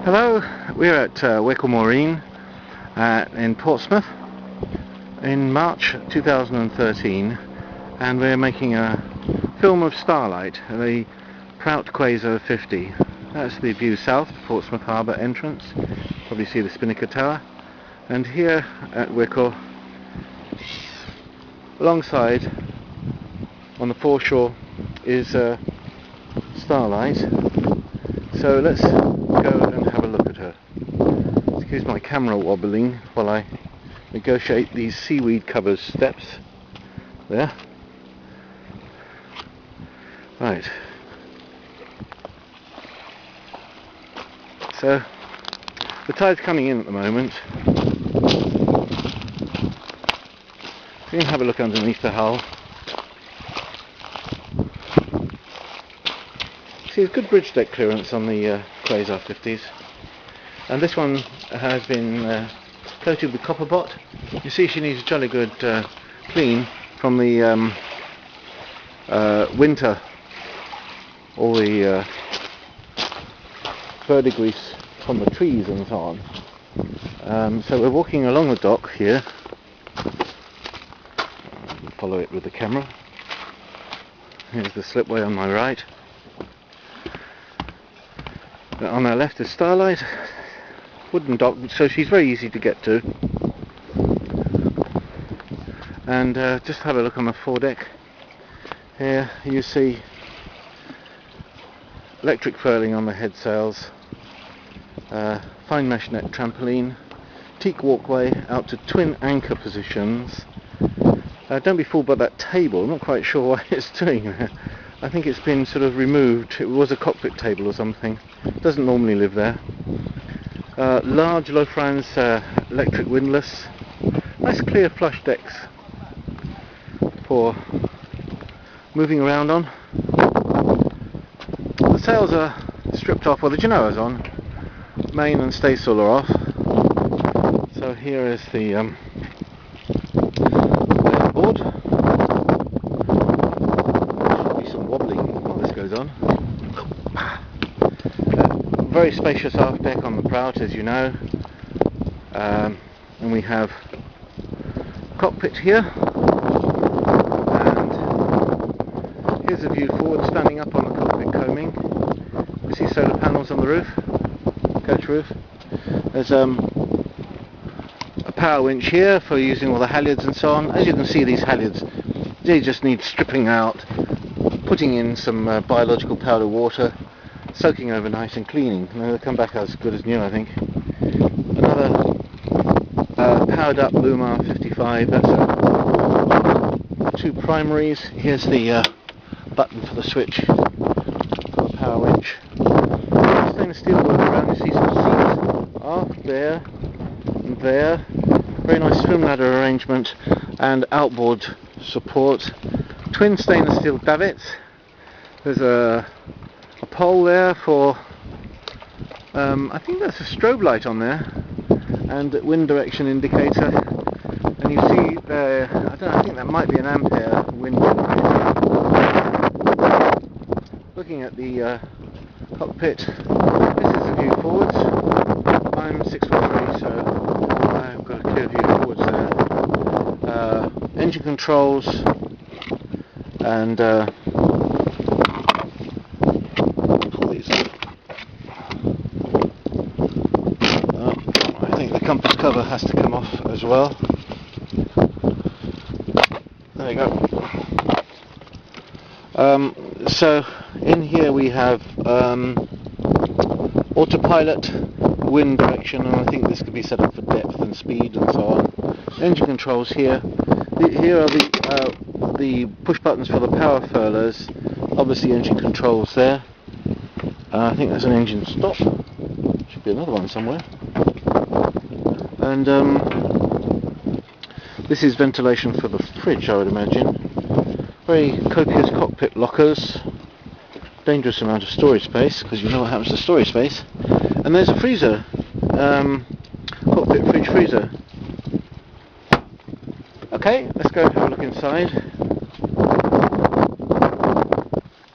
Hello, we're at Multihulls in Portsmouth in March 2013, and we're making a film of Starlight, the Prout Quasar 50. That's the view south, Portsmouth Harbour entrance. Probably see the Spinnaker Tower. And here at Wickle, alongside on the foreshore is Starlight. So let's go and have a look at her. Excuse my camera wobbling while I negotiate these seaweed covered steps. There. Right. So the tide's coming in at the moment. So you can have a look underneath the hull. See, there's good bridge deck clearance on the Quasar 50s, and this one has been coated with copper bot. You see, she needs a jolly good clean from the winter, all the verdigris from the trees and so on. So we're walking along the dock here. Follow it with the camera. Here's the slipway on my right. On our left is Starlight, wooden dock, so she's very easy to get to. And just have a look on the foredeck. Here you see electric furling on the head sails, fine mesh net trampoline, teak walkway out to twin anchor positions. Don't be fooled by that table, I'm not quite sure what it's doing there. I think it's been sort of removed. It was a cockpit table or something. It doesn't normally live there. Large Lofrans electric windlass. Nice clear flush decks for moving around on. The sails are stripped off, well the Genoa's on. Main and staysail are off. So here is the board. On. Very spacious aft deck on the Prout, as you know, and we have cockpit here, and here's a view forward, standing up on the cockpit coaming. You see solar panels on the roof, coach roof. There's a power winch here for using all the halyards and so on. As you can see, these halyards, they just need stripping out, putting in some biological powder water, soaking overnight and cleaning, and they'll come back as good as new, I think. Another powered up Bullimore 55, that's two primaries. Here's the button for the switch for the power winch. Stainless steel work around, you see some seats aft there and there. Very nice swim ladder arrangement and outboard support. Twin stainless steel davits. There's a pole there for, I think that's a strobe light on there, and wind direction indicator. And you see there, I think that might be an ampere wind indicator. Looking at the cockpit, this is the view forwards. I'm 6'3", so I've got a clear view forwards there. Engine controls. And pull these up. I think the compass cover has to come off as well. There you go. So in here we have autopilot, wind direction, and I think this could be set up for depth and speed and so on. Engine controls here. Here are the push buttons for the power furlers, obviously engine controls there. I think there's an engine stop, should be another one somewhere. And this is ventilation for the fridge, I would imagine. Very copious cockpit lockers, dangerous amount of storage space, because you know what happens to storage space. And there's a freezer, cockpit fridge freezer. Okay, let's go and have a look inside.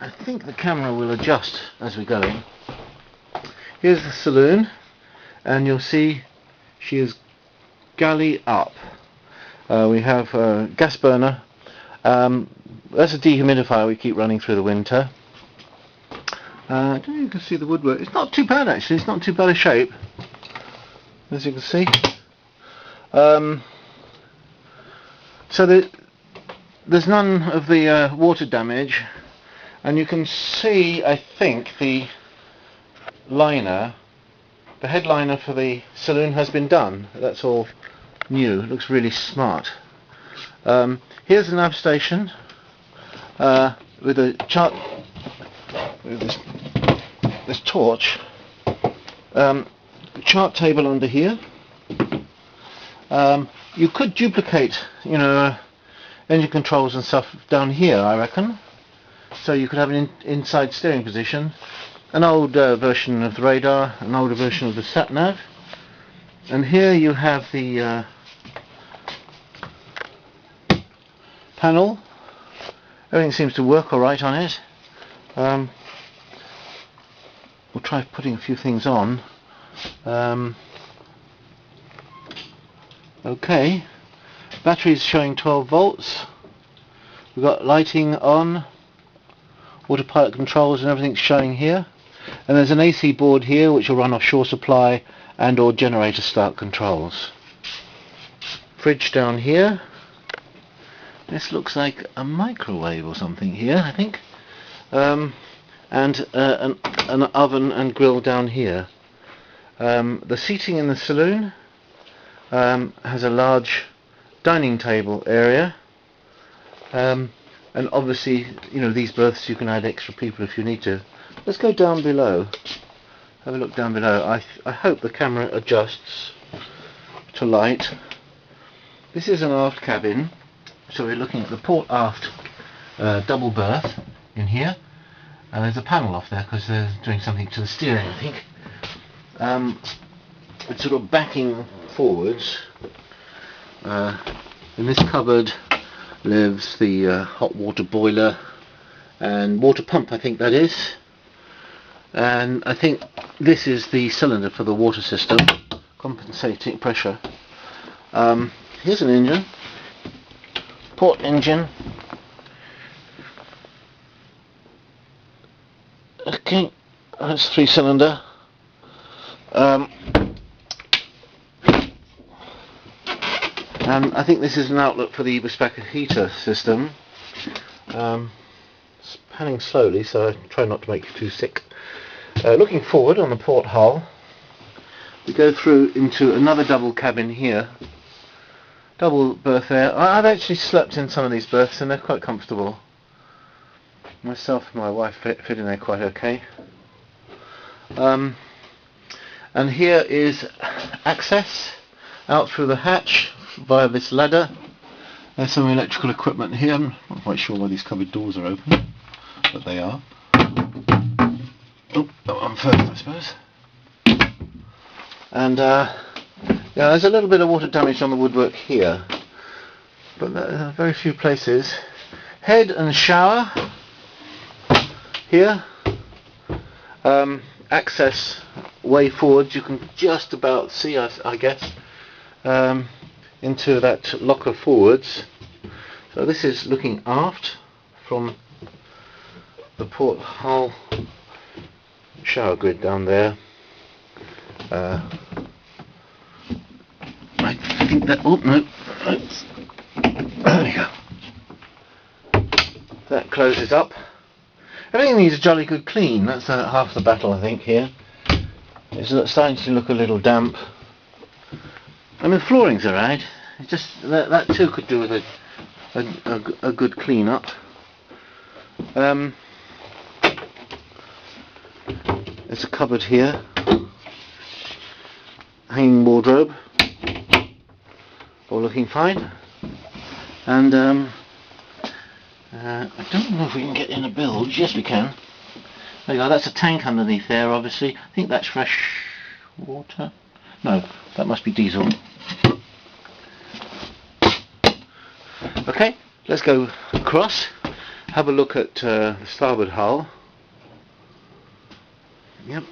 I think the camera will adjust as we go in. here's the saloon, and you'll see she is galley up. We have a gas burner. That's a dehumidifier we keep running through the winter. I don't know if you can see the woodwork. It's not too bad actually. It's not too bad a shape, as you can see. So there's none of the water damage, and you can see, I think, the liner, the headliner for the saloon has been done. That's all new. It looks really smart. Here's the nav station with a chart, with this torch, chart table under here. You could duplicate, engine controls and stuff down here, I reckon. So you could have an inside steering position, an old version of the radar, an older version of the sat nav, and here you have the panel. Everything seems to work alright on it. We'll try putting a few things on. Okay, batteries showing 12 volts. We've got lighting on, autopilot controls and everything's showing here. And there's an AC board here which will run off shore supply and or generator start controls. Fridge down here. This looks like a microwave or something here, I think. And an oven and grill down here. The seating in the saloon has a large dining table area, and obviously, these berths you can add extra people if you need to. Let's go down below. Have a look down below. I hope the camera adjusts to light. This is an aft cabin, so we're looking at the port aft double berth in here. There's a panel off there because they're doing something to the steering, I think. It's sort of backing forwards. In this cupboard lives the hot water boiler and water pump, I think that is. And I think this is the cylinder for the water system, compensating pressure. Here's an engine, port engine. Okay, that's 3-cylinder. And I think this is an outlet for the Bespacker heater system. It's panning slowly, so I try not to make you too sick. Looking forward on the port hull, we go through into another double cabin here. Double berth there. I've actually slept in some of these berths and they're quite comfortable. Myself and my wife fit in there quite okay. And here is access out through the hatch via this ladder. There's some electrical equipment here. I'm not quite sure why these cupboard doors are open, but they are. Oh, that one first, I suppose. And yeah, there's a little bit of water damage on the woodwork here, but there are very few places. Head and shower here. Access way forwards. You can just about see us, I guess, into that locker forwards. So this is looking aft from the port hull. Shower grid down there. I think that, oh no, there we go. That closes up. Everything needs a jolly good clean. That's half the battle, I think, here. It's starting to look a little damp. I mean, the floorings are right. It's just that too could do with a good clean up. There's a cupboard here. Hanging wardrobe. All looking fine. And I don't know if we can get in a bilge. Yes, we can. There you go. That's a tank underneath there, obviously. I think that's fresh water. No, that must be diesel. Okay, let's go across. Have a look at the starboard hull. Yep.